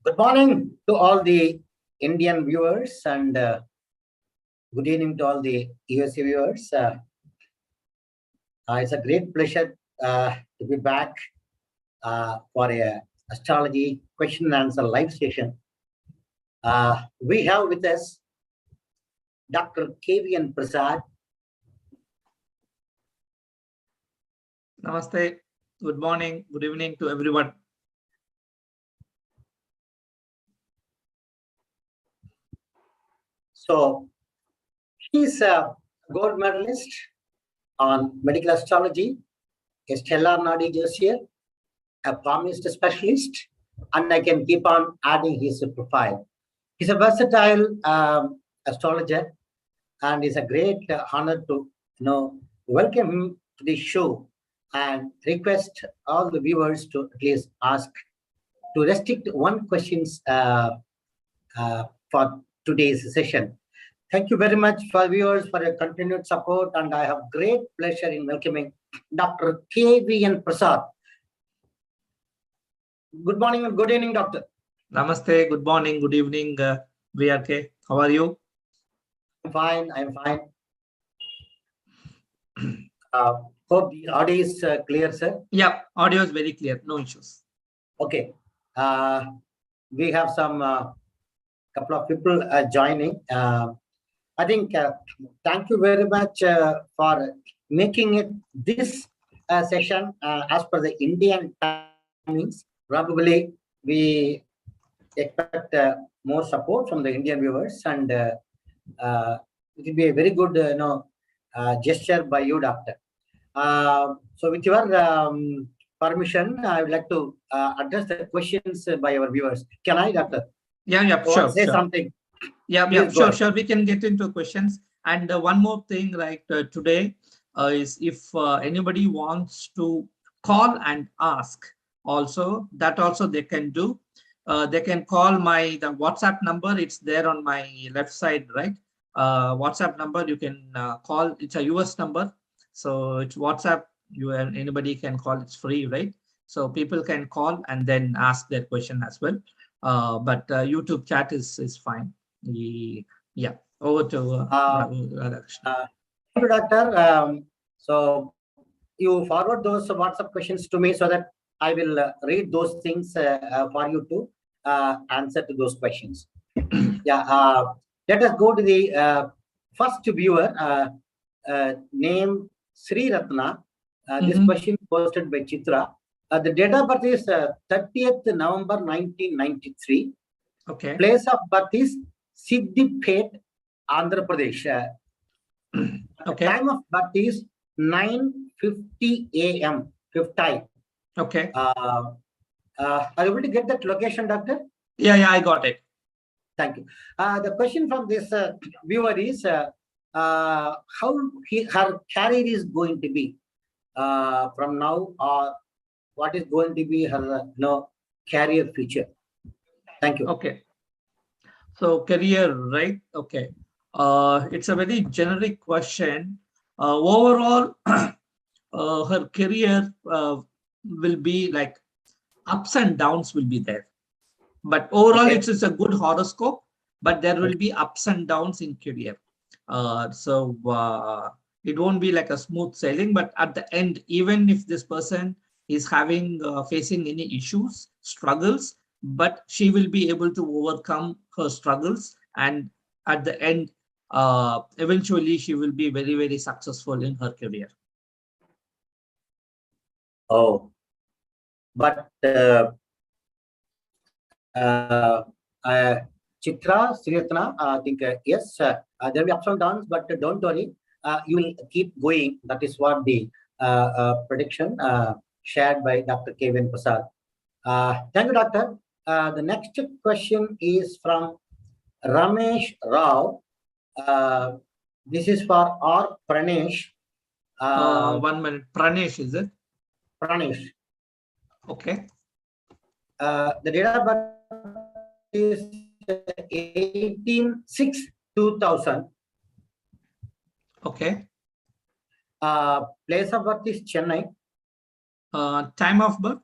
Good morning to all the Indian viewers and good evening to all the USA viewers. It's a great pleasure to be back for a astrology question and answer live session. We have with us Dr. K.V.N Prasad. Namaste. Good morning. Good evening to everyone. So, he's a gold medalist on medical astrology, a stellar Nadi Josier, a Palmistry specialist, and I can keep on adding his profile. He's a versatile astrologer, and it's a great honor to welcome him to the show and request all the viewers to at least ask to restrict one questions for today's session. Thank you very much for viewers for your continued support, and I have great pleasure in welcoming Dr. K.V.N Prasad. Good morning and good evening, Doctor. Namaste. Good morning. Good evening, VRK. How are you? I'm fine. I'm fine. Hope the audio is clear, sir. Yeah, audio is very clear. No issues. Okay. We have some couple of people joining. I think thank you very much for making it this session as per the Indian timings. Probably we expect more support from the Indian viewers, and it will be a very good gesture by you, Doctor. So with your permission, I would like to address the questions by our viewers. Can I, Doctor? Yeah, sure. Say something. Yeah, sure. We can get into questions. And one more thing, right, today is if anybody wants to call and ask, also that also they can do. They can call the WhatsApp number. It's there on my left side, right? WhatsApp number you can call. It's a US number, so it's WhatsApp. Anybody can call. It's free, right? So people can call and then ask their question as well. But YouTube chat is fine. Yeah, over to Radhakrishnan. Thank you, Doctor. So you forward those WhatsApp questions to me so that I will read those things for you to answer to those questions. Yeah. Let us go to the first viewer, named Sri Ratna. This question posted by Chitra. The date of birth is 30th November 1993. Okay. Place of birth is Siddipet, Andhra Pradesh. Okay. Time of birth is 9:50 a.m. 50. Okay. Are you able to get that location, Doctor? Yeah, I got it. Thank you. The question from this viewer is how her career is going to be from now, or what is going to be her career future. Thank you. Okay. So career, right? Okay. It's a very generic question. Overall, her career will be like ups and downs will be there. But overall, Okay. it's a good horoscope, but there will be ups and downs in career. So it won't be like a smooth sailing, but at the end, even if this person is facing any issues, struggles, but she will be able to overcome her struggles, and at the end, eventually she will be very, very successful in her career. Oh, but Chitra, Sriratna, I think yes, there will be ups and downs, but don't worry, you will keep going. That is what the prediction shared by Dr. K.V.N Prasad. Thank you, Doctor. The next question is from Ramesh Rao. This is for R. Pranesh. 1 minute. Pranesh, is it? Pranesh. Okay. The date of birth is 18/6/2000. Okay. Place of birth is Chennai. Time of birth?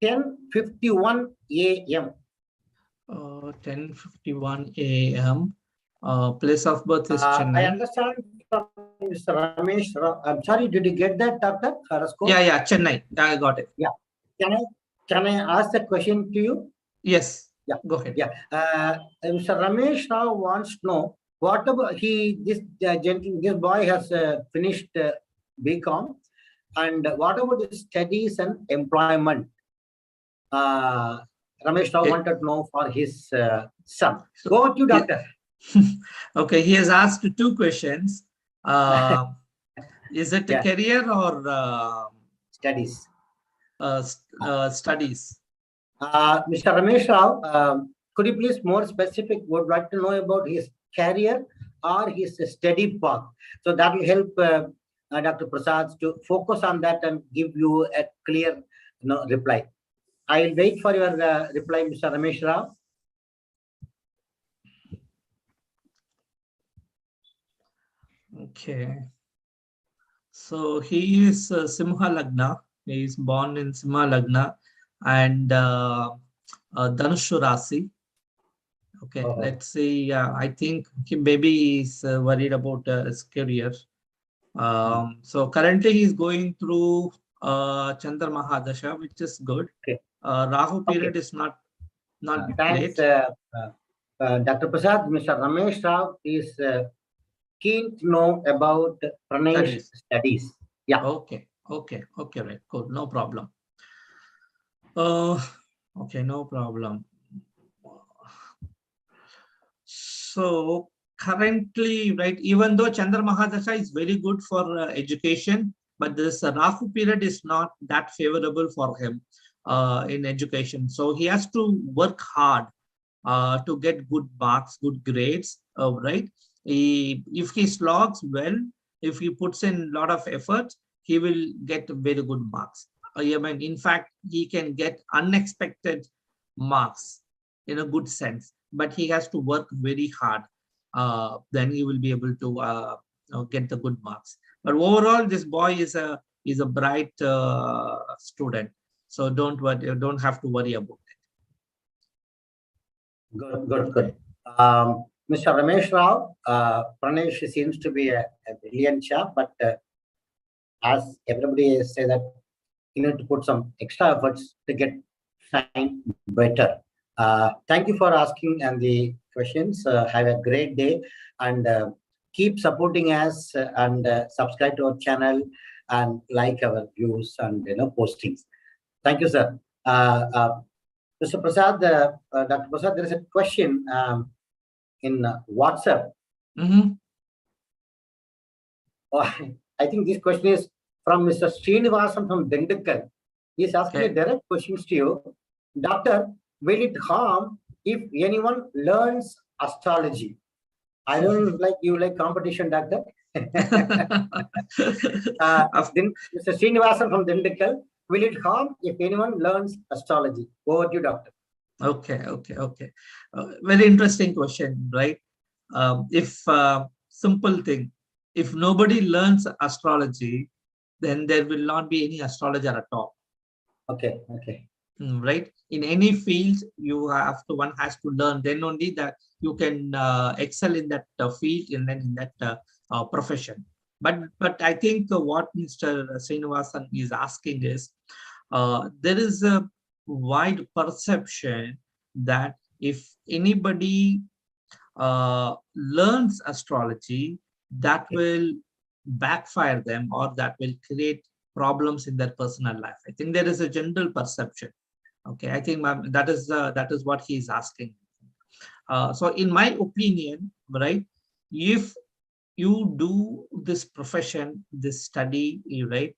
10:51 a.m. 10:51 a.m. Place of birth is I Chennai. understand from Mr. Ramesh. I'm sorry, did you get that, Doctor? Horoscope? Yeah, Chennai. I got it. Yeah. Can I can I ask the question to you? Yes, Yeah. go ahead. Yeah. Mr. Ramesh now wants to know what about this boy has finished BCom, and what about his studies and employment? Uh, Ramesh now Okay. wanted to know for his son. So, Go to doctor. okay, he has asked two questions. Is it a Yeah, career or studies. studies? Mr. Ramesh Rao, could you please more specific? Would like to know about his career or his study path. So that will help Dr. Prasad to focus on that and give you a clear reply. I will wait for your reply, Mr. Ramesh Rao. Okay. So he is Simha Lagna. He is born in Simha Lagna and Dhanushu Rasi. Okay, let's see. I think maybe he's worried about his career. So currently he's going through Chandra Mahadasha, which is good. Okay. Rahu period is not Thanks, great. Dr. Prasad. Mr. Ramesh Rao is keen to know about Pranesh studies. Yeah. Okay, right, cool, no problem. Okay, no problem. So currently, right, even though Chandra Mahadasha is very good for education, but this Rahu period is not that favorable for him in education. So he has to work hard to get good marks, good grades, right? If he slogs well, if he puts in a lot of effort, he will get very good marks. I mean, in fact, he can get unexpected marks in a good sense, but he has to work very hard. Then he will be able to get the good marks. But overall, this boy is a bright student, so don't have to worry about it. Good. Mr. Ramesh Rao, Pranesh seems to be a brilliant chap, but as everybody say that you need to put some extra efforts to get shine better. Thank you for asking and the questions. Have a great day and keep supporting us and subscribe to our channel and like our views and postings. Thank you, sir. Mr. Prasad, Dr. Prasad, there is a question in WhatsApp. Oh, I think this question is from Mr. Srinivasan from Dindikkal. He is asking a direct questions to you. Doctor, will it harm if anyone learns astrology? I don't like you like competition, doctor. Mr. Srinivasan from Dindikkal, will it harm if anyone learns astrology? Over to you, doctor. Okay. Very interesting question, right? Simple thing, if nobody learns astrology, then there will not be any astrologer at all. Okay. Right? In any field, one has to learn. Then only that you can excel in that field and then in that profession. But I think what Mr. Srinivasan is asking is, there is a wide perception that if anybody learns astrology, that will backfire them or that will create problems in their personal life. I think there is a general perception. Okay, I think that is what he is asking. So in my opinion, right, if you do this profession, this study, right,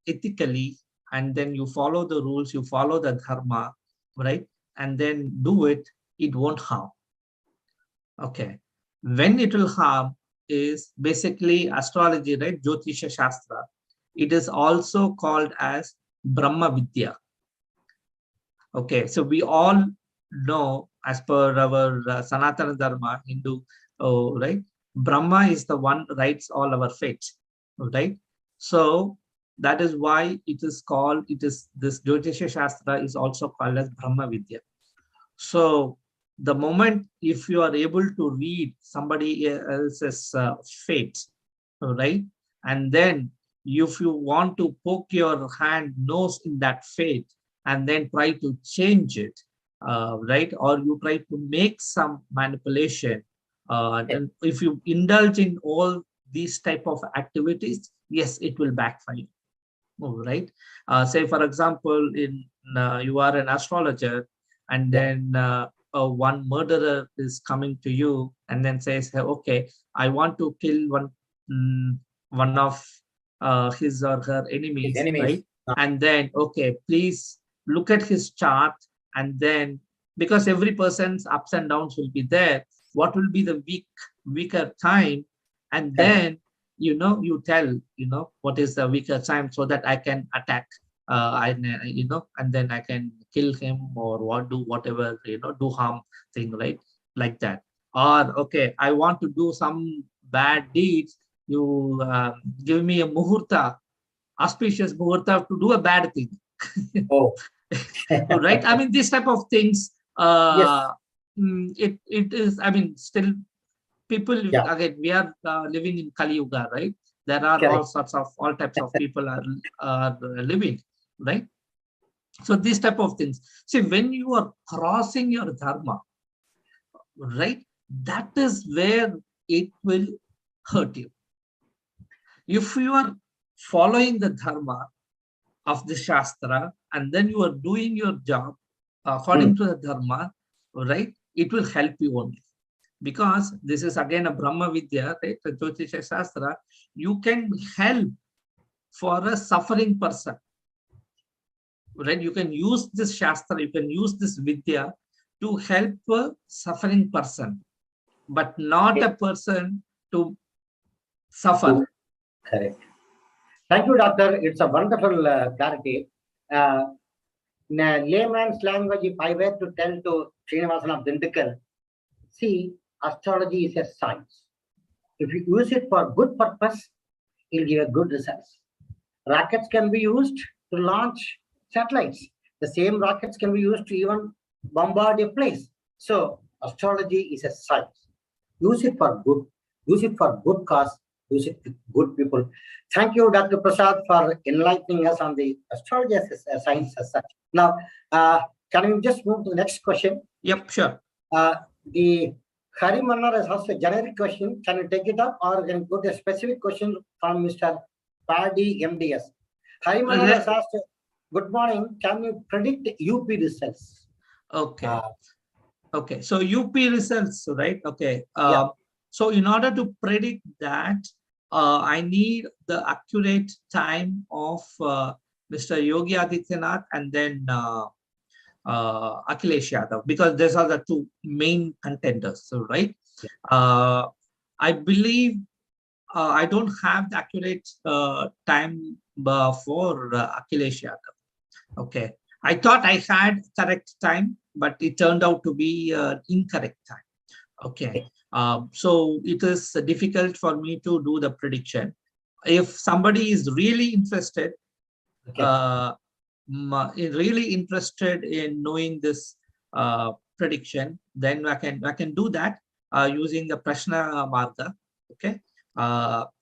ethically, and then you follow the rules, you follow the dharma, right, and then do it, it won't harm. Okay, when it will harm is basically astrology, right? Jyotisha Shastra. It is also called as Brahma Vidya. Okay, so we all know, as per our Sanatana Dharma, Hindu, right? Brahma is the one who writes all our fates, right? So that is why it is called, this Jyotisha Shastra is also called as Brahma Vidya. So the moment if you are able to read somebody else's fate, right, and then if you want to poke your hand nose in that fate and then try to change it, right, or you try to make some manipulation, and if you indulge in all these type of activities, yes, it will backfire. Right? Say, for example, in you are an astrologer, and then one murderer is coming to you and then says, "Hey, okay, I want to kill one of his or her His enemies," enemies. right? And then, okay, please look at his chart, and then because every person's ups and downs will be there, what will be the weaker time, and then you tell, what is the weaker time so that I can attack, and then I can kill him or do whatever, do harm thing, right? Like that. Or, okay, I want to do some bad deeds. You give me a muhurta, auspicious muhurta to do a bad thing. Oh. Right? I mean, these type of things, Yes. it is, I mean, still people, Yeah. again, we are living in Kali Yuga, right? There are Correct. all types of people are living, right? So these type of things. See, when you are crossing your dharma, right, that is where it will hurt you. If you are following the dharma of the Shastra and then you are doing your job according to the dharma, right, it will help you only. Because this is again a Brahma Vidya, right? The Jyotisha Shastra, you can help for a suffering person, right? You can use this Shastra, you can use this Vidya to help a suffering person, but not a person to suffer. Correct. Thank you, doctor. It's a wonderful clarity. In a layman's language, if I were to tell to Srinivasan of Dindikal, see, astrology is a science. If you use it for good purpose, it'll give a good results. Rockets can be used to launch satellites. The same rockets can be used to even bombard a place. So astrology is a science. Use it for good. Use it for good cause. Use it with good people. Thank you, Dr. Prasad, for enlightening us on the astrology as a science as such. Now, can we just move to the next question? Yep, sure. The Hari Mannar has asked a generic question. Can you take it up, or can you go to a specific question from Mr. Paddy MDS? Hari Mannar has asked, good morning, can you predict UP results? Okay. Okay, so UP results, right? Okay. Yeah. So in order to predict that, I need the accurate time of Mr. Yogi Adityanath and then Akhilesh Yadav, because these are the two main contenders, so, right? I believe I don't have the accurate time for Akhilesh Yadav. Okay, I thought I had correct time, but it turned out to be incorrect time. Okay, so it is difficult for me to do the prediction. If somebody is really interested, really interested in knowing this prediction, then I can do that using the Prashna Marga. Okay,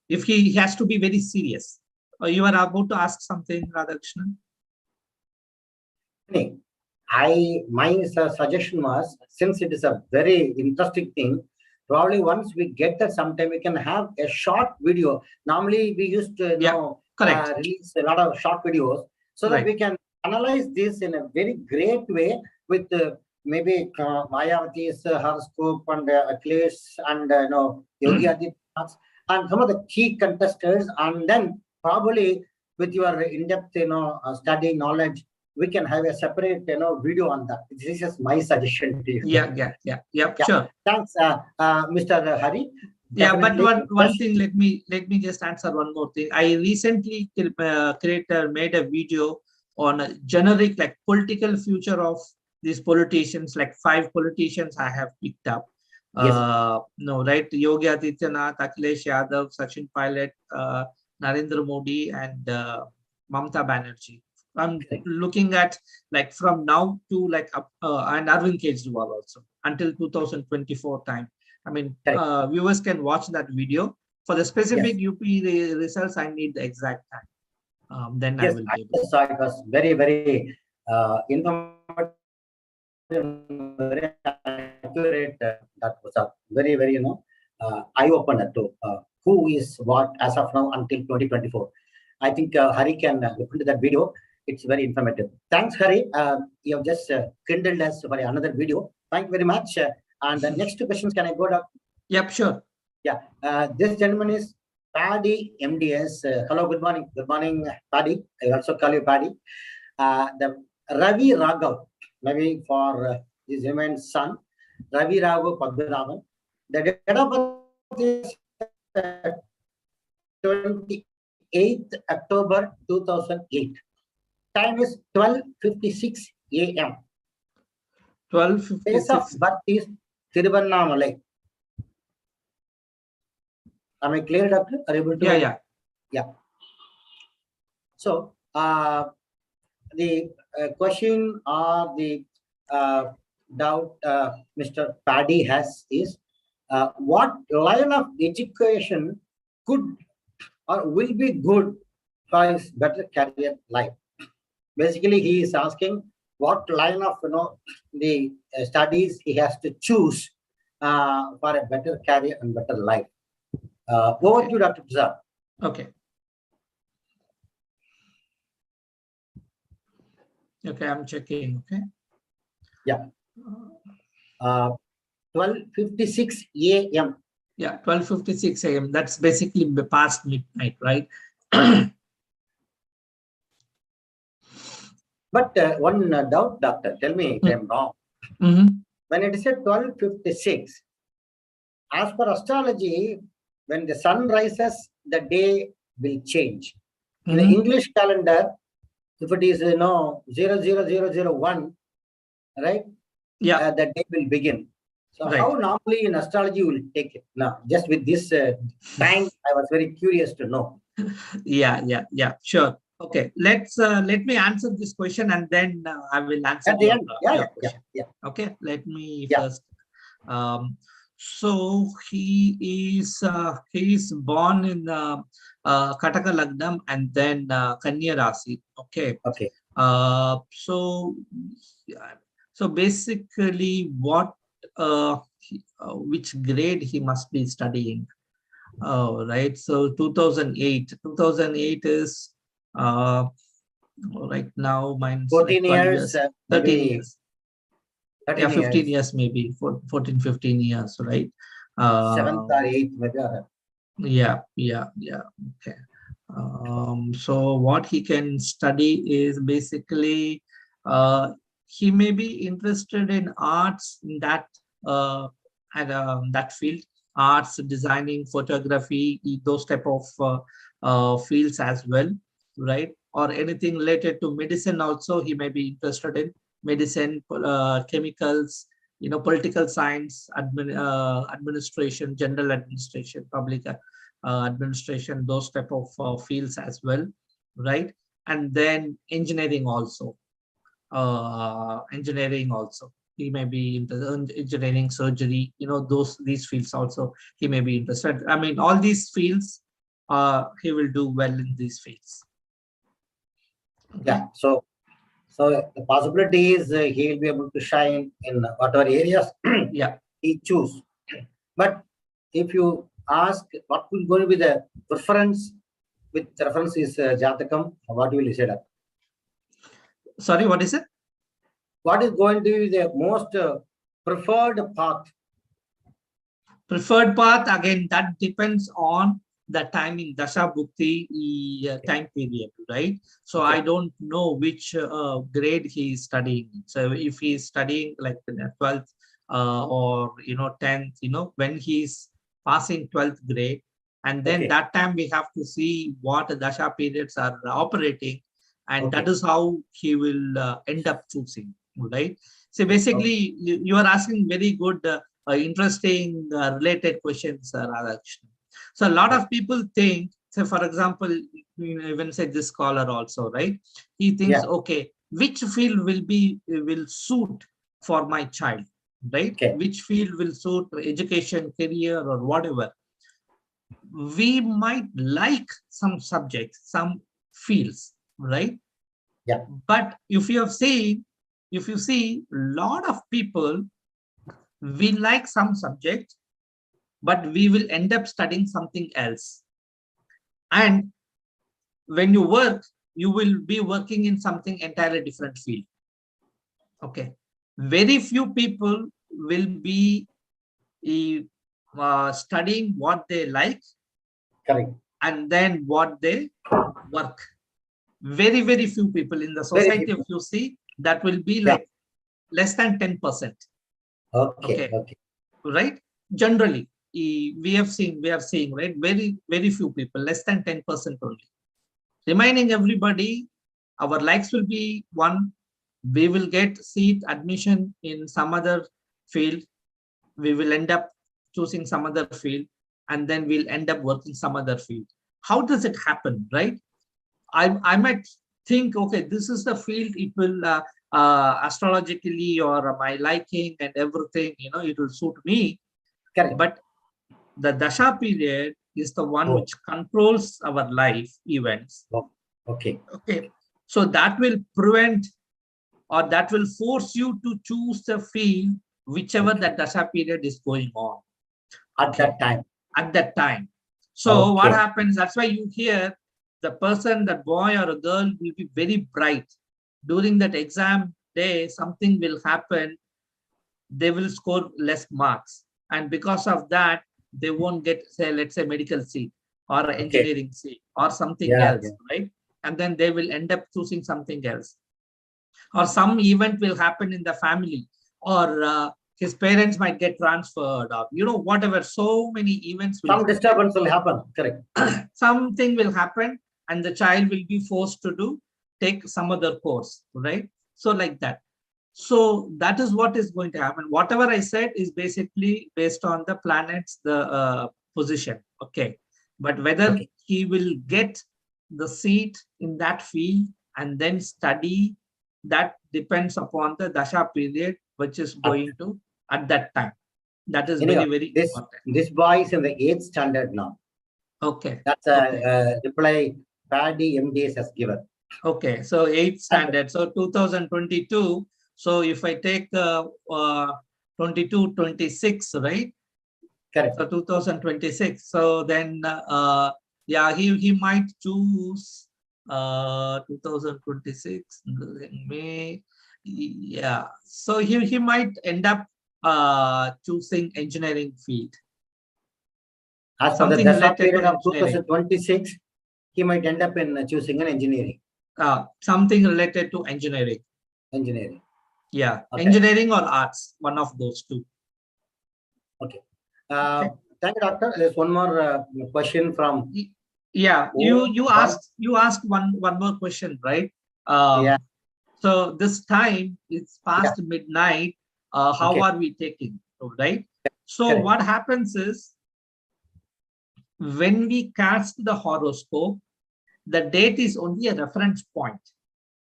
if he has to be very serious. You are about to ask something, Radhakrishnan? My suggestion was, since it is a very interesting thing, probably once we get that, sometime we can have a short video. Normally we used to release a lot of short videos, so that we can analyze this in a very great way with maybe Mayavati's horoscope and Akhilesh and Yogi Adityanath and some of the key contestants, and then probably with your in-depth study knowledge, we can have a separate video on that. This is my suggestion to you. Yeah, sure. Thanks, Mr. Hari. Yeah, but one thing, let me just answer one more thing. I recently made a video on a generic, like, political future of these politicians, like 5 politicians I have picked up. Right? Yogi Adityanath, Akhilesh Yadav, Sachin Pilot, Narendra Modi, and Mamata Banerjee. I'm looking at like from now to like and Arvind Kejriwal also until 2024 time. I mean, viewers can watch that video. For the specific UP results, I need the exact time. Then I will be able to. It was very, very informative, very accurate. That was a very, very, eye-opener to who is what as of now until 2024. I think Hari can look into that video. It's very informative. Thanks, Hari. You have just kindled us for another video. Thank you very much. And the next two questions, can I go down? Yep, sure. Yeah. This gentleman is Paddy MDS. Hello, good morning. Good morning, Paddy. I also call you Paddy. The Ravi Raghav, maybe for his immense son, Ravi Raghav Padmanaban. The date of birth is 28th October 2008. Time is 12:56 a.m. 12:56. Place of birth is Tiruvannamalai. Am I clear, Doctor? Are you able to? Yeah. So, the question or the doubt Mr. Paddy has is, what line of education could or will be good for his better career life? Basically, he is asking what line of the studies he has to choose for a better career and better life. Over to you, Dr. Prasad. Okay. Okay, I'm checking. Okay. Yeah. 12:56 a.m. Yeah, 12:56 a.m. That's basically past midnight, right? But one doubt, Doctor. Tell me if I'm wrong. When it is at 12:56, as per astrology, when the sun rises, the day will change. In the English calendar, if it is 00001, right? Yeah, the day will begin. So right. How normally in astrology will take it? Now, just with this time, I was very curious to know. Yeah, sure. Okay, let me answer this question and then I will answer at the end. Your question. Yeah. Okay, let me first. So he is born in Kataka Lagnam and then Kanya Rasi. Okay. Okay. So basically, what which grade he must be studying? Oh, right. So 2008 is right now mine's 14 like years, 13 years. 13 15 years maybe, 14, 15 years, right? 7th or 8th maybe. Yeah. Okay. So what he can study is basically he may be interested in arts in that that field, arts, designing, photography, those type of fields as well, right? Or anything related to medicine also he may be interested in. Medicine, chemicals, political science, administration, general administration, public administration, those type of fields as well, right? And then engineering also. He may be into engineering, surgery, these fields also he may be interested. I mean, all these fields, he will do well in these fields. Okay. Yeah. So the possibility is he will be able to shine in whatever areas he choose. But if you ask what will going to be the preference, with reference is Jatakam, what will you say that? Sorry, what is it? What is going to be the most preferred path? Preferred path, again, that depends on the timing, Dasha Bhukti time period, right? So I don't know which grade he is studying. So if he is studying like the 12th or 10th, when he is passing 12th grade, and then that time we have to see what Dasha periods are operating, and that is how he will end up choosing, right? So basically, you are asking very good, interesting related questions, Radhakrishnan. So a lot of people think say for example, even say this scholar also, right? He thinks, okay, which field will suit for my child, right? Which field will suit education, career, or whatever. We might like some subjects, some fields, right? Yeah. But if you see a lot of people, we like some subject, but we will end up studying something else. And when you work, you will be working in something entirely different field. Okay. Very few people will be studying what they like. Correct. And then what they work. Very, very few people in the society, if you see, that will be like less than 10%. Okay. Right? Generally, we are seeing, right? Very, very few people, less than 10% only. Remaining everybody, our likes will be one. We will get seat admission in some other field. We will end up choosing some other field, and then we'll end up working some other field. How does it happen, right? I might think, okay, this is the field, it will astrologically or my liking and everything, it will suit me. Correct. But the dasha period is the one which controls our life events. Okay. So that will prevent, or that will force you to choose the field whichever that dasha period is going on at that time. So what happens, that's why you hear the person, that boy or a girl will be very bright. During that exam day, something will happen. They will score less marks. And because of that, they won't get, say, let's say medical seat or engineering seat or something else, right? And then they will end up choosing something else. Or some event will happen in the family, or his parents might get transferred, or whatever. So many events will some disturbance will happen. Correct. Something will happen, and the child will be forced to take some other course, right? So like that. So that is what is going to happen. Whatever I said is basically based on the planets, the position. Okay. But whether he will get the seat in that field and then study, that depends upon the dasha period, which is going to at that time. That is very, very important. This boy is in the 8th standard now. Okay. That's a reply Paddy MDS has given. Okay. So 8th standard. So 2022. So if I take 22, 26, right? Correct. So 2026. So then, yeah, he might choose 2026 May. Yeah. So he might end up choosing engineering field. As for the dasha period of 2026, he might end up in choosing an engineering. Something related to engineering. Engineering. Yeah, engineering or arts, one of those two. Okay. Thank you, doctor. There's one more question from. Yeah, you asked one more question, right? Yeah. So this time it's past midnight. How are we taking, right? So what happens is, when we cast the horoscope, the date is only a reference point.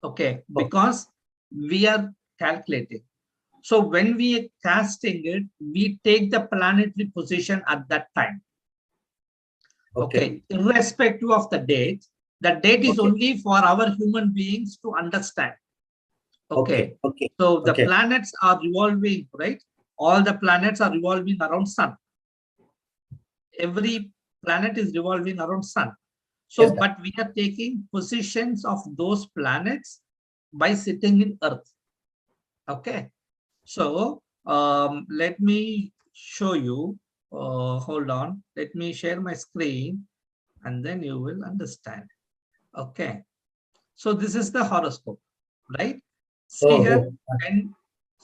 Okay, because we are calculating. So when we are casting it, we take the planetary position at that time. Okay. Irrespective of the date is only for our human beings to understand. Okay. So the planets are revolving, right? All the planets are revolving around sun. Every planet is revolving around sun. So, but we are taking positions of those planets by sitting in Earth. Okay. So let me show you. Hold on. Let me share my screen, and then you will understand. Okay. So this is the horoscope, right? See here, and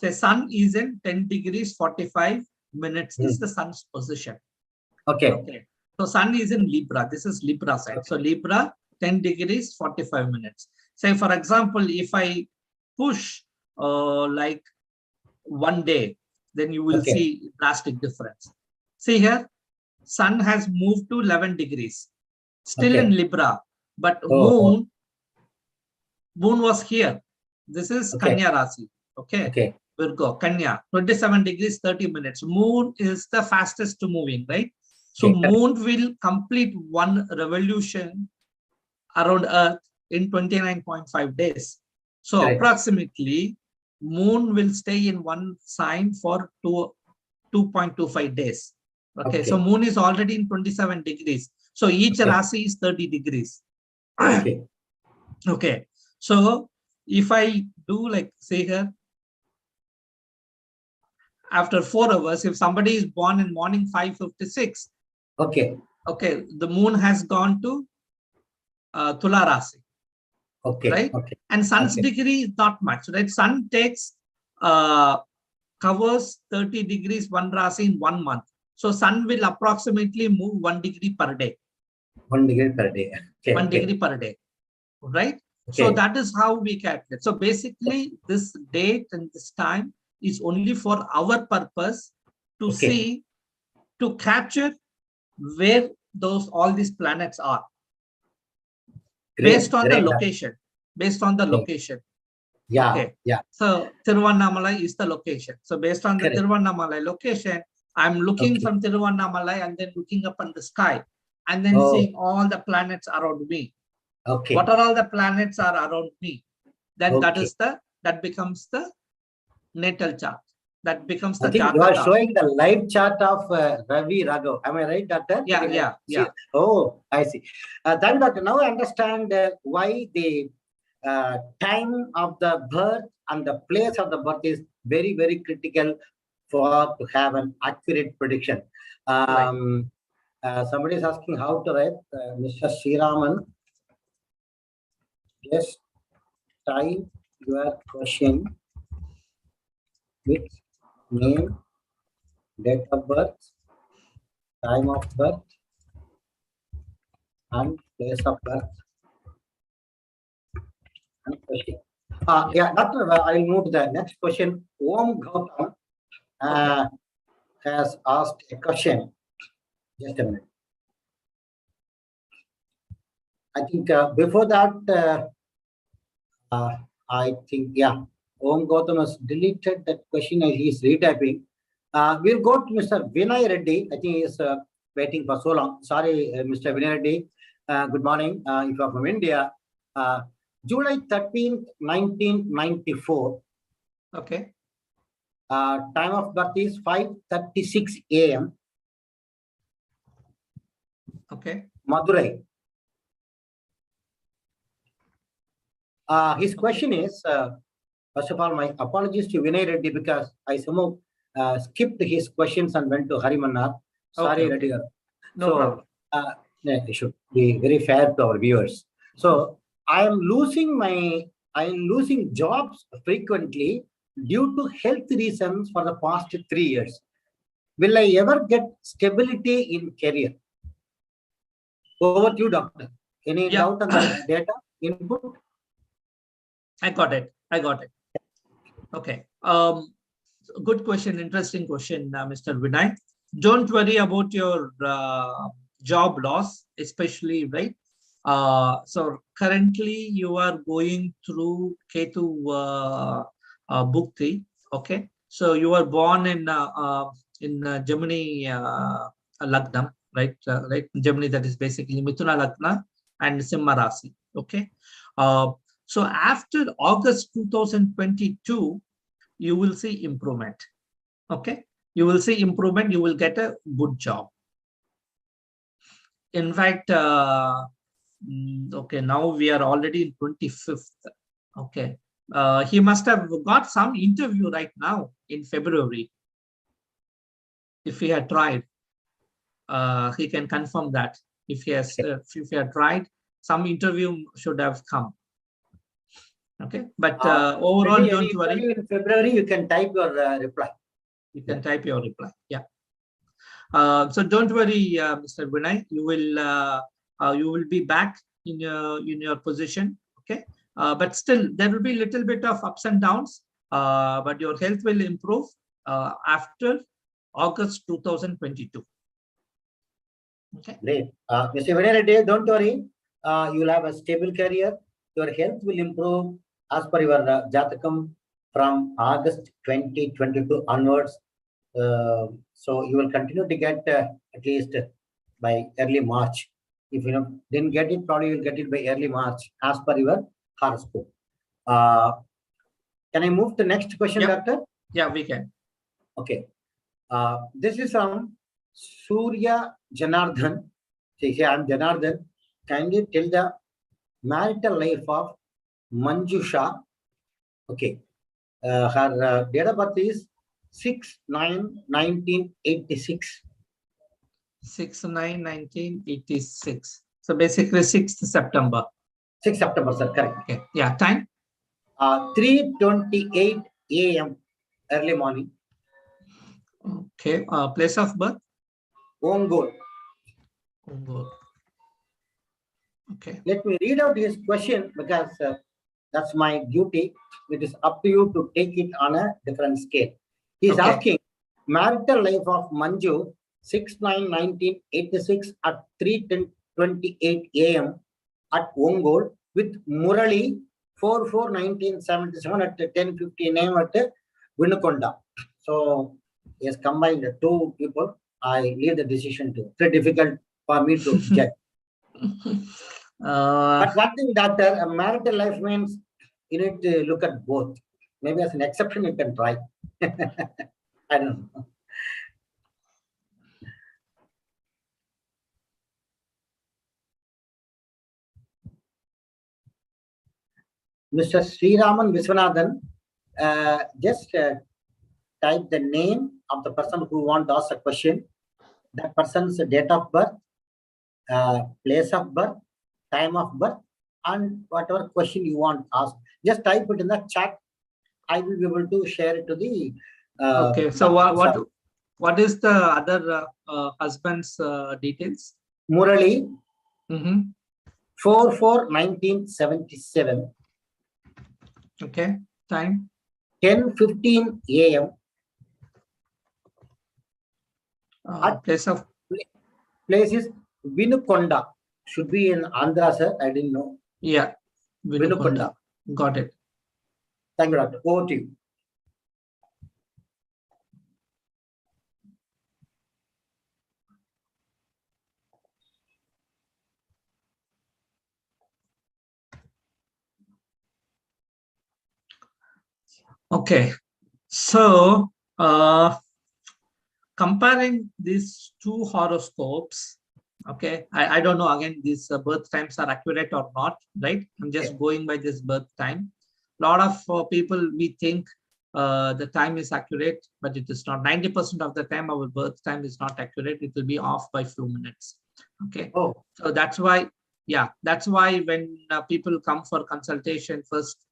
the sun is in 10 degrees 45 minutes is the sun's position. Okay. So sun is in Libra. This is Libra side. So Libra 10 degrees 45 minutes. Say for example, if I push like one day, then you will see drastic difference. See here, sun has moved to 11 degrees. still in Libra, but moon was here. This is Kanya Rasi. Okay. Virgo, Kanya, 27 degrees, 30 minutes. Moon is the fastest moving, right? So moon will complete one revolution around Earth in 29.5 days. So approximately moon will stay in one sign for 2.25 days. Okay. So moon is already in 27 degrees. So each Rasi is 30 degrees. Okay. So if I do like say here, after 4 hours, if somebody is born in morning 5:56, the moon has gone to Tula Rasi, right? And sun's degree is not much, right? Sun takes covers 30 degrees one Rasi in 1 month. So sun will approximately move 1 degree per day. 1 degree per day. 1 degree per day, right? So that is how we calculate. So basically, this date and this time is only for our purpose to see, to capture where all these planets are. Based on the location. Based on the location. So Tiruvannamalai is the location. So based on the Tiruvannamalai location, I'm looking from Tiruvannamalai and then looking up in the sky and then seeing all the planets around me. What are all the planets are around me? Then that becomes the natal chart. That becomes the chart. You are showing the live chart of Ravi Raghav. Am I right, Doctor? Yeah. Oh, I see. Then, Doctor, now I understand why the time of the birth and the place of the birth is very, very critical to have an accurate prediction. Somebody is asking how to write. Mr. Sriraman, just type your question with name, date of birth, time of birth, and place of birth. And question. Doctor, I'll move to the next question. Om Gautam has asked a question. Just a minute. I think before that, I think, Om Gautam has deleted that question and he is retyping. We'll go to Mr. Vinay Reddy. I think he is waiting for so long. Sorry, Mr. Vinay Reddy. Good morning. If you are from India. July 13th, 1994. Time of birth is 5:36 a.m. Madurai. His question is, first of all, my apologies to Vinay Reddy because I somehow skipped his questions and went to Harimannar. Sorry, Reddy. No problem. It should be very fair to our viewers. So I am losing jobs frequently due to health reasons for the past 3 years. Will I ever get stability in career? Over to you, Doctor. Any doubt on the data input? I got it. Okay. Good question. Interesting question, Mr. Vinay. Don't worry about your job loss, especially, right? So currently you are going through Ketu Bhukti. Okay. So you were born in Gemini Lagnam, right? Gemini, that is basically Mithuna Lagna and Simha Rasi. Okay. So after August 2022, you will see improvement. Okay. You will see improvement. You will get a good job. In fact, okay, now we are already in 25th. Okay. He must have got some interview right now in February. If he had tried, he can confirm that. If he had tried, some interview should have come. Okay, but overall, don't worry. In February, you can type your reply. You can type your reply. Yeah. So don't worry, Mr. Vinay. You will be back in your position. Okay. But still, there will be a little bit of ups and downs. But your health will improve after August 2022. Okay. Great. Mr. Vinay, don't worry. You will have a stable career. Your health will improve as per your Jatakam from August 2022 onwards. So you will continue to get at least by early March. If you didn't get it, probably you'll get it by early March as per your horoscope. Can I move to the next question, Yep. Doctor? Yeah, we can. Okay. This is from Surya Janardhan. See, I'm Janardhan. Can you tell the marital life of Manjusha? Okay. Her date of birth is 6/9/1986. 6/9/1986. So basically 6th September. 6 September, sir. Correct. Okay. Yeah. Time? 3:28 a.m. early morning. Okay. Place of birth? Ongole. Ongole. Okay. Let me read out his question because that's my duty. It is up to you to take it on a different scale. He is asking marital life of Manju 6/9/1986 at 3:28 a.m. at Ongole with Murali 4/4/1977 at 10:15 a.m. at Vinukonda. So he has combined the two people. I leave the decision to. It's very difficult for me to judge. But one thing, Doctor, a marital life means you need to look at both. Maybe as an exception, you can try. I don't know. Mr. Sriraman Viswanathan, just type the name of the person who wants to ask a question, that person's date of birth, place of birth, time of birth, and whatever question you want to ask. Just type it in the chat. I will be able to share it to the. Okay. So what is the other husband's details? Murali. 4/4/1977. Okay. Time? 10:15 a.m. Place is Vinukonda. Should be in Andhra, sir. I didn't know. Yeah. Vinukonda. Got it. Thank you, Doctor. Over to you. Okay. So comparing these two horoscopes, okay, I don't know, again, these birth times are accurate or not, right? I'm just going by this birth time. A lot of people, we think the time is accurate, but it is not. 90% of the time our birth time is not accurate. It will be off by few minutes. Okay. Oh. So that's why, yeah, that's why when people come for consultation, first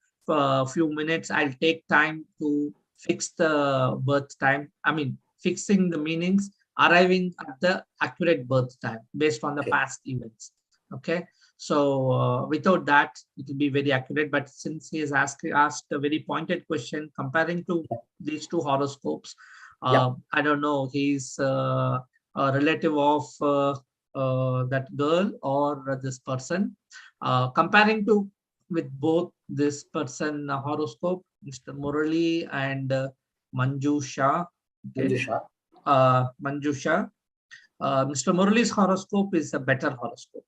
few minutes, I'll take time to fix the birth time. I mean, fixing the meanings, arriving at the accurate birth time based on the past events. Okay. So without that, it will be very accurate. But since he has asked a very pointed question comparing to these two horoscopes, I don't know, he's a relative of that girl or this person. Comparing to with both this person horoscope, Mr. Murali and Manjusha. Okay. Manjusha. Mr. Murali's horoscope is a better horoscope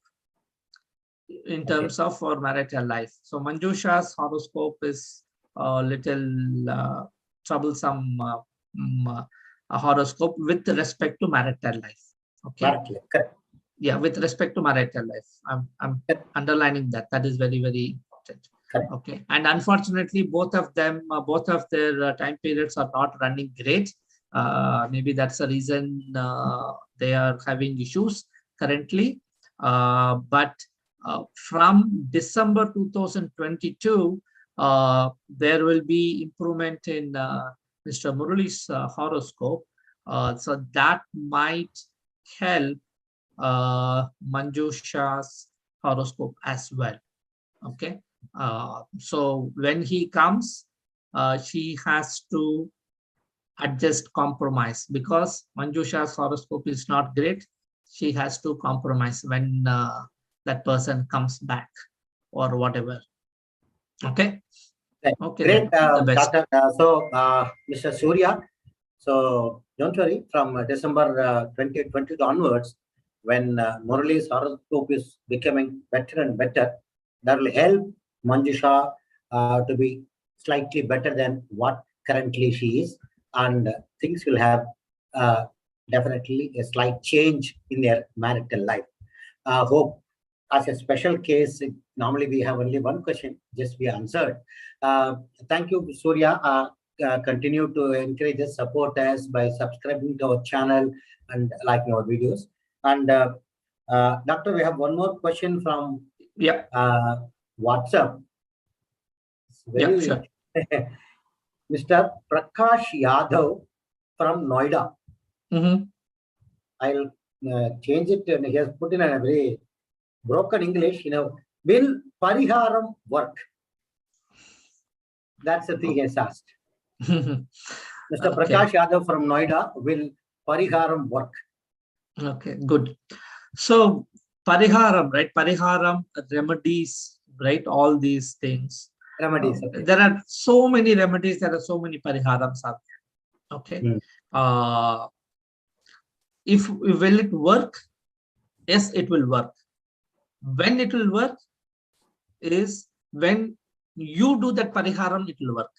in terms of our marital life. So Manjusha's horoscope is a little troublesome horoscope with respect to marital life. Okay. Correct. Yeah, with respect to marital life. I'm underlining that. That is very, very important. Correct. Okay. And unfortunately, both of them, both of their time periods are not running great. Maybe that's the reason they are having issues currently. But from December 2022, there will be improvement in Mr. Murali's horoscope. So that might help Manjusha's horoscope as well. Okay. So when he comes, she has to adjust, compromise, because Manjusha's horoscope is not great. she has to compromise when that person comes back or whatever. Okay. Okay. Great, the best. Doctor. Mr. Surya, so don't worry, from December 2020 onwards, when Murali's horoscope is becoming better and better, that will help Manjusha to be slightly better than what currently she is, and things will have uh, definitely a slight change in their marital life. Hope as a special case, normally we have only one question, just be answered. Thank you, Surya. Continue to encourage us, support us by subscribing to our channel and liking our videos. And Doctor, we have one more question from WhatsApp. Sure. Mr. Prakash Yadav from Noida. I'll change it, and he has put in a very broken English, will Pariharam work? That's the thing he has asked. Mr. Prakash Yadav from Noida, will Pariharam work? Okay, good. So Pariharam, right? Pariharam, remedies, right? All these things. Remedies. There are so many remedies. There are so many Pariharams out there. Okay. Will it work? Yes, it will work. When it will work is when you do that Pariharam, it will work.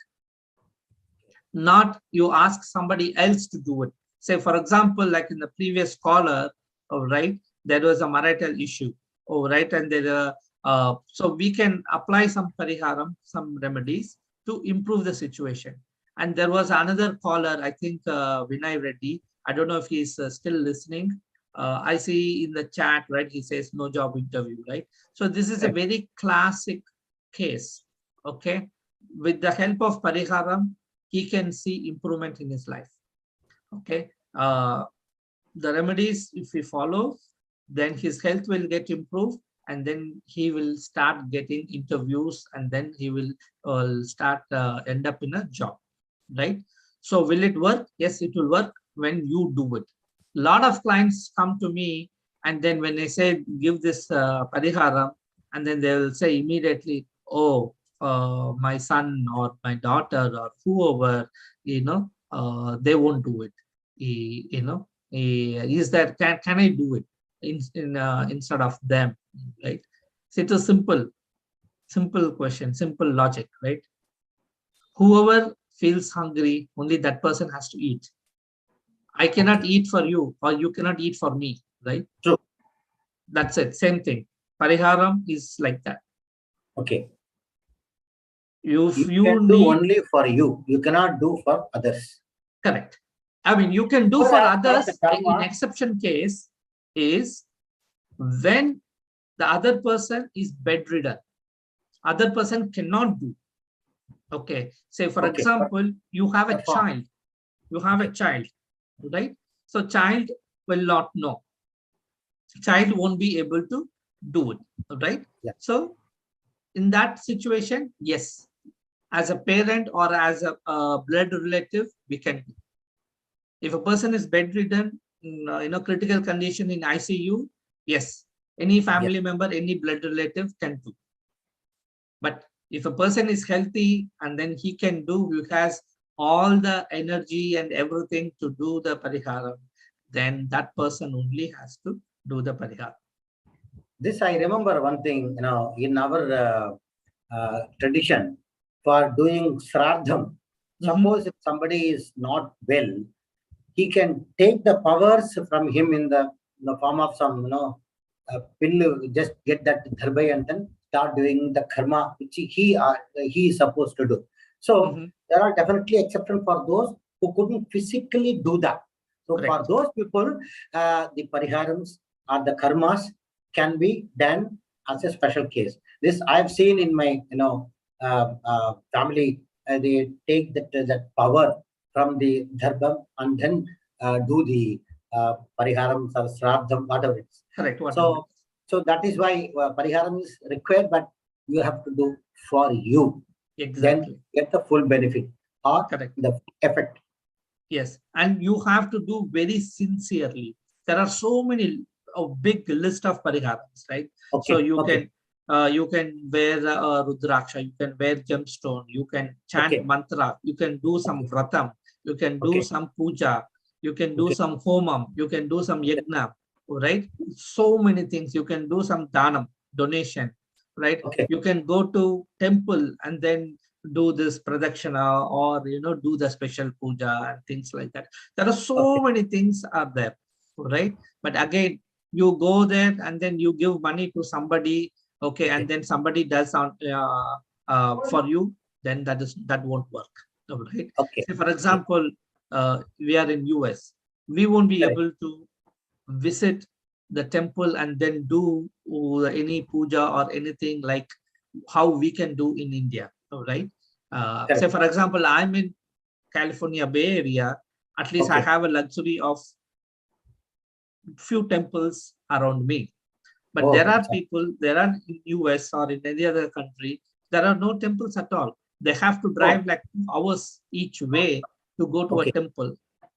Not you ask somebody else to do it. Say, for example, like in the previous caller, right, there was a marital issue, right, and there so we can apply some Pariharam, some remedies to improve the situation. And there was another caller, I think Vinay Reddy. I don't know if he's still listening. I see in the chat, right, he says no job interview, right? So this is a very classic case, okay? With the help of Pariharam, he can see improvement in his life, okay? The remedies, if he follows, then his health will get improved, and then he will start getting interviews, and then he will start end up in a job, right? So will it work? Yes, it will work when you do it. A lot of clients come to me, and then when I say give this Pariharam, and then they will say immediately, oh, my son or my daughter or whoever, they won't do it. Is that can I do it instead of them, right? So it's a simple question, simple logic, right? Whoever feels hungry, only that person has to eat. I cannot eat for you, or you cannot eat for me, right? True. That's it. Same thing. Pariharam is like that. Okay. You can do only for you. You cannot do for others. Correct. I mean, you can do for others. In exception case is when the other person is bedridden. Other person cannot do. Okay. Say, for example, you have a child. You have a child, right? So child will not know. Child won't be able to do it, right? Yeah. So in that situation, yes, as a parent or as a blood relative, we can do. If a person is bedridden, critical condition in ICU, yes, any family member, any blood relative can do. But if a person is healthy and then he can do, he has all the energy and everything to do the Pariharam, then that person only has to do the Pariharam. This I remember one thing, in our tradition for doing Sraddham. Suppose if somebody is not well, he can take the powers from him in the form of some, pill, just get that dharbai and then start doing the karma which he is supposed to do. So there are definitely exceptions for those who couldn't physically do that. So for those people, the pariharams or the karmas can be done as a special case. This I've seen in my family. They take that power from the dharbam and then do the pariharam or sraddham, whatever it is. Correct. So that is why pariharam is required, but you have to do for you. Exactly. Then get the full benefit or the effect. Yes, and you have to do very sincerely. There are so many a big list of pariharams, right? Okay. So you can wear rudraksha, you can wear gemstone, you can chant mantra, you can do some vratam, you can do some puja, you can do some homam, you can do some yajna, right? So many things. You can do some danam, donation, right? You can go to temple and then do this pradakshina, or do the special puja and things like that. There are so many things are there, right? But again, you go there and then you give money to somebody, okay, and then somebody does on for you, then that won't work, right? Say for example, we are in US, we won't be able to visit the temple and then do any puja or anything like how we can do in India, right? Say for example, I'm in California Bay Area. At least I have a luxury of few temples around me. But there are people, there are in US or in any other country, there are no temples at all. They have to drive like 2 hours each way to go to a temple.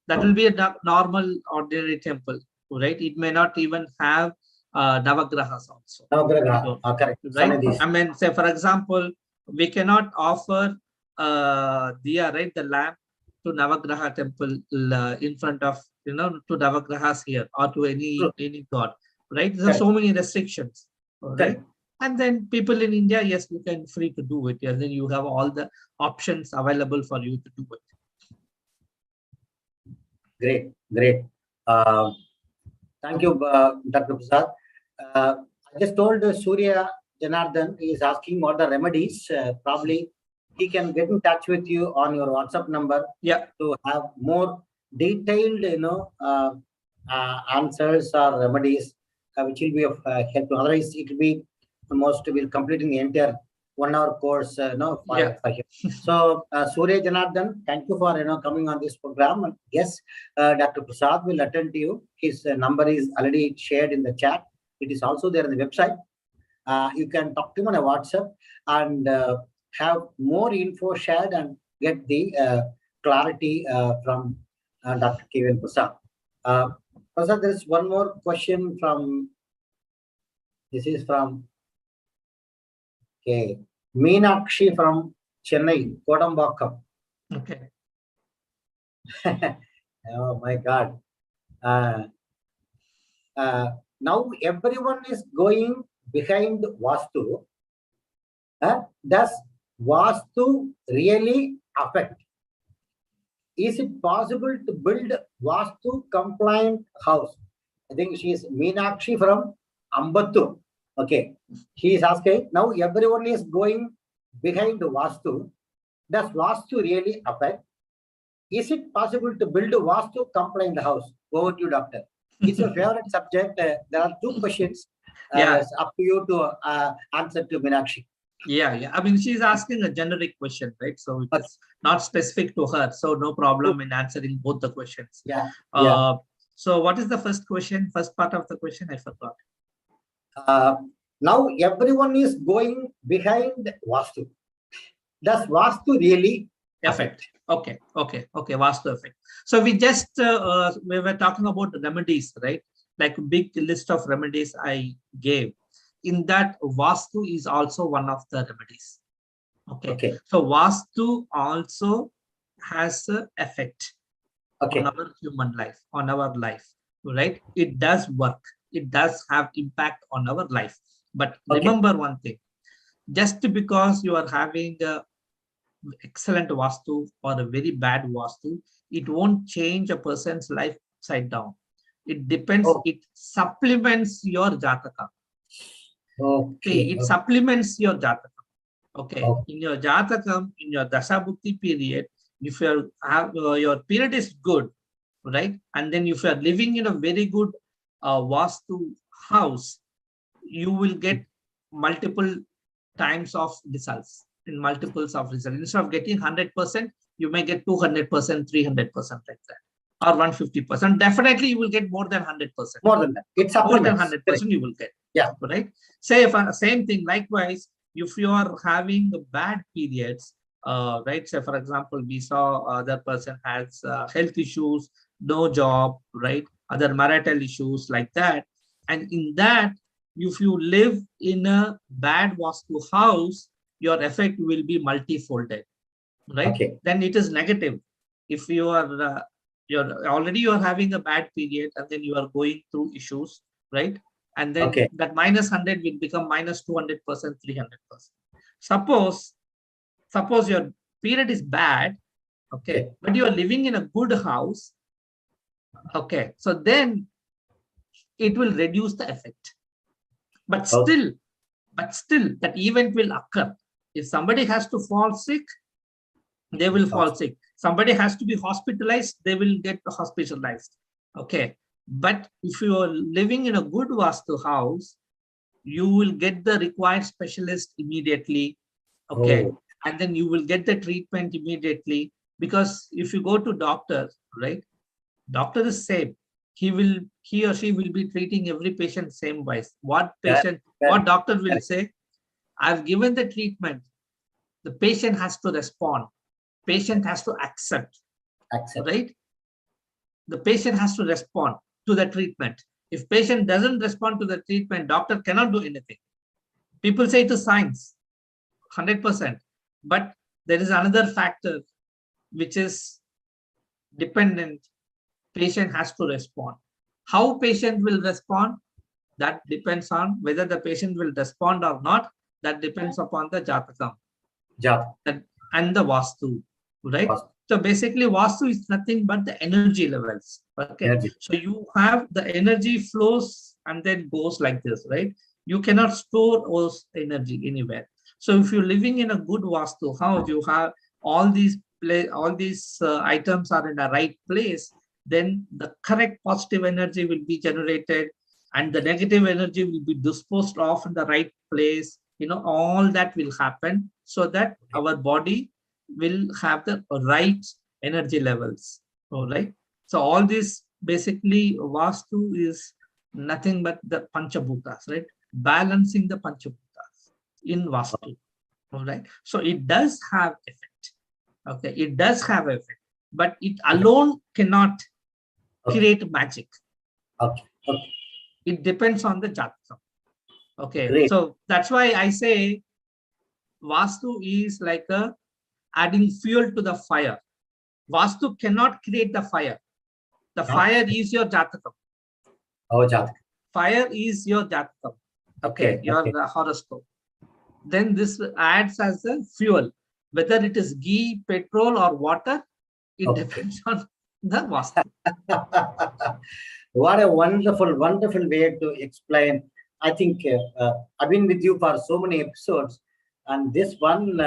That will be a normal, ordinary temple, right? It may not even have Navagrahas also. Correct. Right? I mean, say for example, we cannot offer diya, right, the lamp to Navagraha temple in front of, to Navagrahas here or to any god. Right? There are so many restrictions, right? And then people in India, yes, you can free to do it. And then you have all the options available for you to do it. Great, great. Thank you, Dr. Prasad. I just told Surya Janardhan, he is asking what the remedies. Probably he can get in touch with you on your WhatsApp number to have more detailed, answers or remedies, which will be of help. Otherwise, it will be almost will complete in the entire 1 hour course. For him. So, Surya Janardhan, thank you for coming on this program. And yes, Dr. Prasad will attend to you. His number is already shared in the chat. It is also there in the website. You can talk to him on a WhatsApp and have more info shared and get the clarity from Dr. K.V.N Prasad. Prasad, there is one more question from. This is from Meenakshi from Chennai, Kodambakam. Okay. Oh my God. Now everyone is going behind Vastu. Does Vastu really affect? Is it possible to build Vastu compliant house? I think she is Meenakshi from Ambattur. Okay. He is asking, now everyone is going behind Vastu. Does Vastu really affect? Is it possible to build a Vastu compliant house? Over to you, doctor. It's your favorite subject. There are 2 questions. It's up to you to answer to Meenakshi. Yeah. I mean, she's asking a generic question, right? So it's not specific to her. So no problem in answering both the questions. So what is the first question? First part of the question, I forgot. Now everyone is going behind Vastu. Does Vastu really affect? Okay. Vastu effect. So we just we were talking about remedies, right? Like a big list of remedies I gave. In that, Vastu is also one of the remedies. Okay. So Vastu also has an effect on our human life, on our life, right? It does work. It does have impact on our life. But remember one thing, just because you are having a excellent Vastu or a very bad Vastu, it won't change a person's life upside down. It depends. It supplements your Jataka. It supplements your Jataka. In your Jataka, in your Dasabhukti period, if your period is good, right? And then if you are living in a very good Vastu house, you will get multiple times of results, in multiples of results. Instead of getting 100%, you may get 200%, 300% like that, or 150%. Definitely, you will get more than 100%. More than that. It's more than 100% you will get. Right. Say if same thing. Likewise, if you are having bad periods, right? Say for example, we saw other person has health issues, no job, right? Other marital issues like that. And in that, if you live in a bad Vastu house, your effect will be multifolded, right? Okay. Then it is negative. If you are you're having a bad period, and then you are going through issues, right? And then Okay. that -100 will become -200%, 300%. Suppose your period is bad, okay, but you are living in a good house, okay, so then it will reduce the effect. But still, that event will occur. If somebody has to fall sick, they will fall sick. Somebody has to be hospitalized, they will get hospitalized. Okay. But if you are living in a good Vastu house, you will get the required specialist immediately. Okay. Oh. And then you will get the treatment immediately. Because if you go to doctor, right? Doctor is same. He or she will be treating every patient same wise. What doctor will say? I've given the treatment. The patient has to respond. Patient has to accept. Right? The patient has to respond to the treatment. If patient doesn't respond to the treatment, doctor cannot do anything. People say it is science, 100%. But there is another factor which is dependent. Patient has to respond. How patient will respond? That depends on whether the patient will respond or not. That depends upon the Jatakam. And the Vastu, right? So basically, Vastu is nothing but the energy levels. Okay. So you have the energy flows and then goes like this, right? You cannot store those energy anywhere. So if you're living in a good Vastu house, you have all these items are in the right place, then the correct positive energy will be generated and the negative energy will be disposed of in the right place. All that will happen so that our body will have the right energy levels. All right. So all this basically Vastu is nothing but the Panchabhutas, right? Balancing the Panchabhutas in Vastu. All right. So it does have effect. Okay. It does have effect, but it alone cannot create magic. Okay. It depends on the Jatakam. Okay. Great. So that's why I say Vastu is like adding fuel to the fire. Vastu cannot create the fire. The fire is your Jatakam. Oh, Jatakam. Fire is your Jatakam. Okay. Your horoscope. Then this adds as a fuel. Whether it is ghee, petrol, or water, it depends on the Vastu. What a wonderful way to explain. I think I've been with you for so many episodes, and this one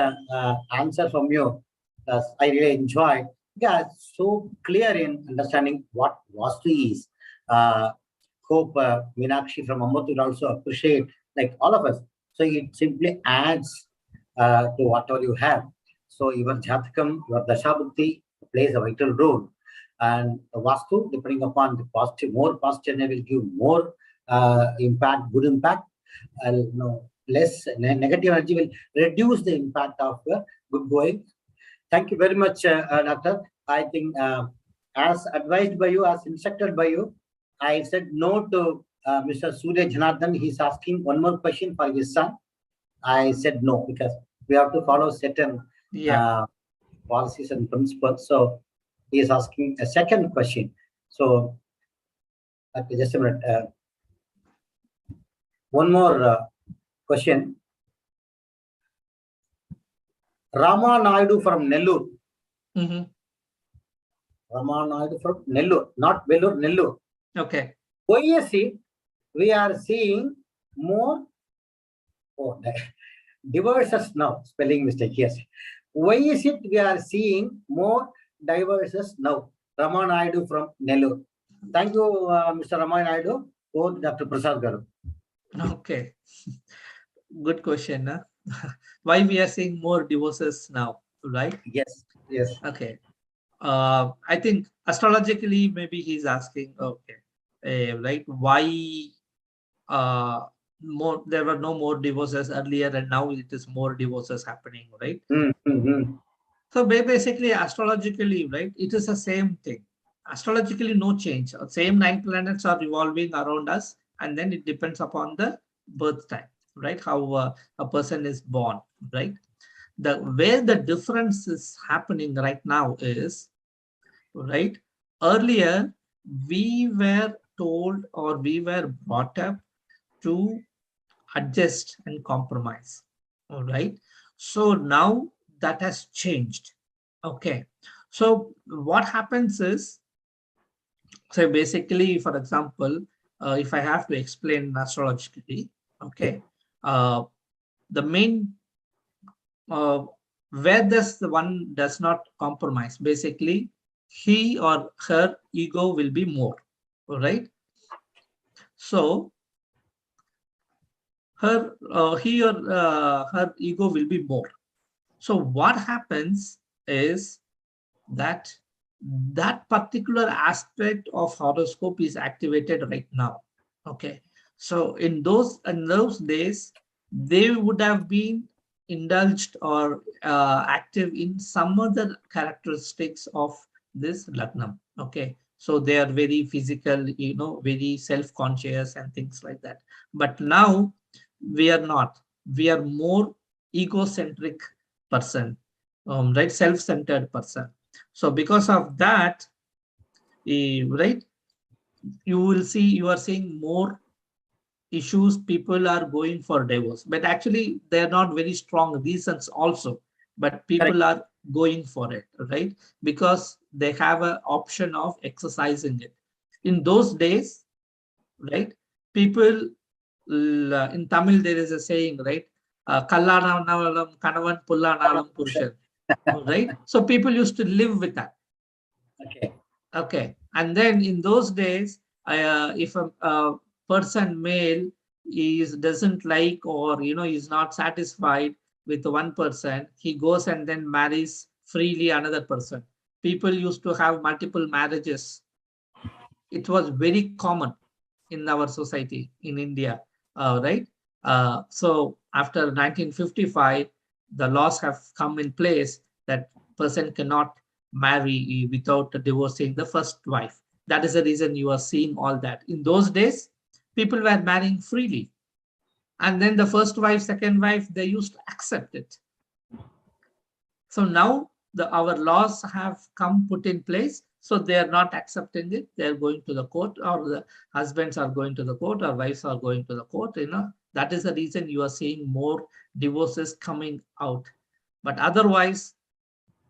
answer from you, I really enjoyed. Yeah, so clear in understanding what Vastu is. Hope Meenakshi from Ambat will also appreciate, like all of us. So it simply adds to whatever you have. So your Jatakam, your Dashabhuti plays a vital role. And the Vastu, depending upon the positive, more positive energy will give more impact, good impact. Less negative energy will reduce the impact of good going. Thank you very much, Doctor. I think as advised by you, as instructed by you, I said no to Mr. Surya Janardhan. He's asking one more question for his son. I said no because we have to follow certain policies and principles. So he is asking a second question. So just a minute. One more question. Rama Naidu from Nellore. Rama Naidu from Nellore, not Vellore, Nellore. Okay. Why is it we are seeing more divorces now? Spelling mistake, yes. Why is it we are seeing more divorces now? Rama Naidu from Nellore. Thank you, Mr. Rama Naidu, or Dr. Prasad Garu. Okay. Good question. Huh? Why we are seeing more divorces now, right? Yes. Okay. I think astrologically, maybe he's asking, right? Why there were no more divorces earlier and now it is more divorces happening, right? So basically, astrologically, right, it is the same thing. Astrologically, no change. Same 9 planets are revolving around us. and then it depends upon the birth time, right? How a person is born, right? Where the difference is happening right now is, right, earlier we were told or we were brought up to adjust and compromise. All right. So now that has changed. Okay. So what happens is, so basically, for example, if I have to explain astrologically, okay, the main where this the one does not compromise, basically he or her ego will be more. All right. So he or her ego will be more. So what happens is that that particular aspect of horoscope is activated right now. Okay. So in those days, they would have been indulged or active in some other characteristics of this Lagnam. Okay. So they are very physical, very self-conscious and things like that. But now we are not. We are more egocentric person, right? Self-centered person. So because of that, right, you are seeing more issues. People are going for divorce, but actually they're not very strong reasons also, but Correct. people are going for it, right? Because they have an option of exercising it. In those days, right, people, in Tamil, there is a saying, right? Kallanavalam kanavan pullanalam purushan, right? So people used to live with that. Okay. Okay. And then in those days, if a person male doesn't like, or is not satisfied with one person, he goes and then marries freely another person. People used to have multiple marriages. It was very common in our society in India, right? So after 1955, the laws have come in place that person cannot marry without divorcing the first wife. That is the reason you are seeing all that. In those days, people were marrying freely. And then the first wife, second wife, they used to accept it. So now our laws have come put in place. So they are not accepting it. They are going to the court, or the husbands are going to the court, or wives are going to the court. That is the reason you are seeing more divorces coming out. But otherwise,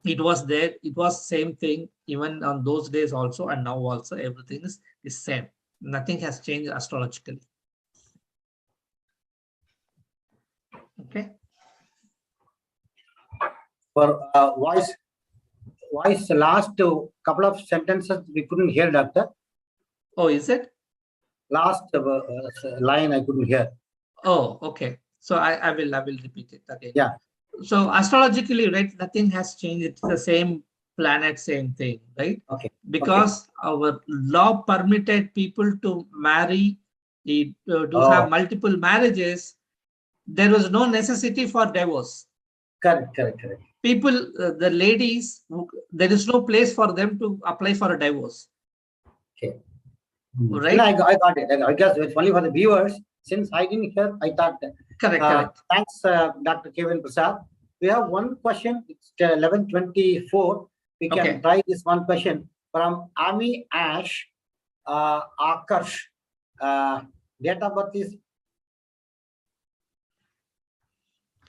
it was there. It was same thing even on those days also, and now also everything is same. Nothing has changed astrologically. Okay. For voice last couple of sentences we couldn't hear, doctor. Oh, is it? Last line I couldn't hear. Oh, okay. So I will repeat it again. Yeah. So astrologically, right, nothing has changed. It's the same planet, same thing, right? Okay. Because our law permitted people to marry, to have multiple marriages. There was no necessity for divorce. Correct. People, the ladies, there is no place for them to apply for a divorce. Okay. Right? I got it. I guess it's only for the viewers. Since I didn't hear, I thought. Correct. Thanks, Dr. K.V.N Prasad. We have one question. It's 11:24. We can try this one question from Ami Ash Akarsh. Date of birth is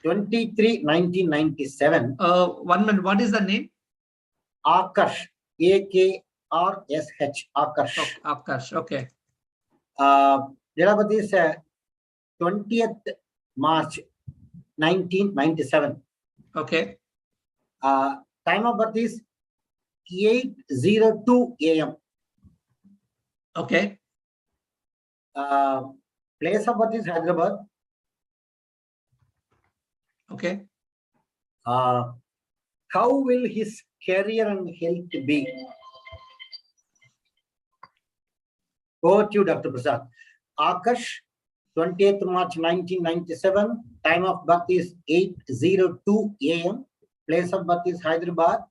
23/1997. 1 minute. What is the name? Akarsh. AKRSH. Akarsh. Oh, Akarsh. Okay. Date of birth is 20th March 1997. Okay. Time of birth is 8:02 a.m. Okay. Place of birth is Hyderabad. Okay. How will his career and health be? Over to you, Dr. Prasad. Akash, 20th March 1997. Time of birth is 8:02 a.m. Place of birth is Hyderabad.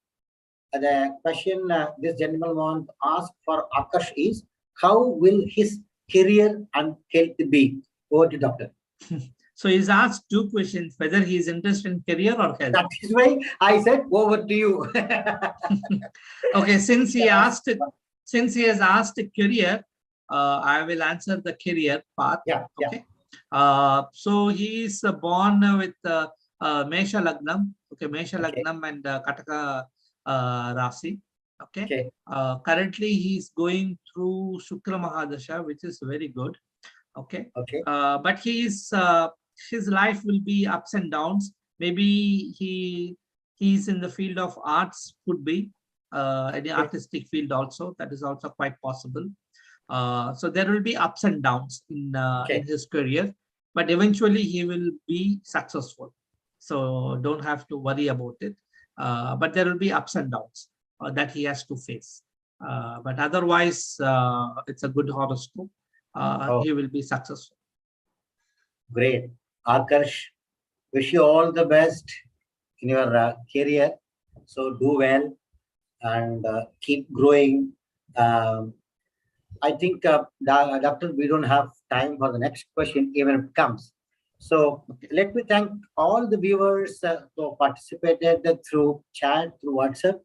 The question this gentleman wants to ask for Akash is, how will his career and health be? Over to doctor. So he's asked two questions, whether he is interested in career or health. That is why I said over to you. Okay, since he has asked career, I will answer the career part. Yeah. Okay. So he is born with Mesha Lagnam. Okay, Mesha Lagnam and Kataka Rasi. Okay. Currently, he is going through Shukra Mahadasha, which is very good. Okay. But his life will be ups and downs. Maybe he's in the field of arts, could be any artistic field also. That is also quite possible. So there will be ups and downs in his career, but eventually he will be successful. So don't have to worry about it. But there will be ups and downs that he has to face. But otherwise, it's a good horoscope. He will be successful. Great. Akarsh, wish you all the best in your career. So do well and keep growing. I think, Doctor, we don't have time for the next question, even if it comes. So let me thank all the viewers who participated through chat, through WhatsApp.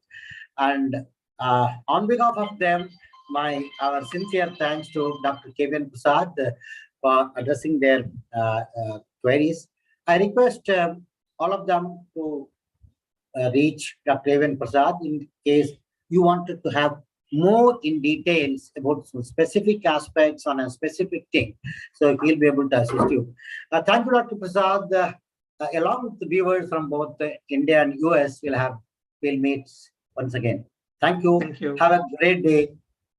And on behalf of them, our sincere thanks to Dr. K.V.N Prasad for addressing their queries. I request all of them to reach Dr. K.V.N Prasad in case you wanted to have more in details about some specific aspects on a specific thing. So he'll be able to assist you. Thank you, Dr. Prasad. Along with the viewers from both India and US, we'll meet once again. Thank you. Thank you. Have a great day.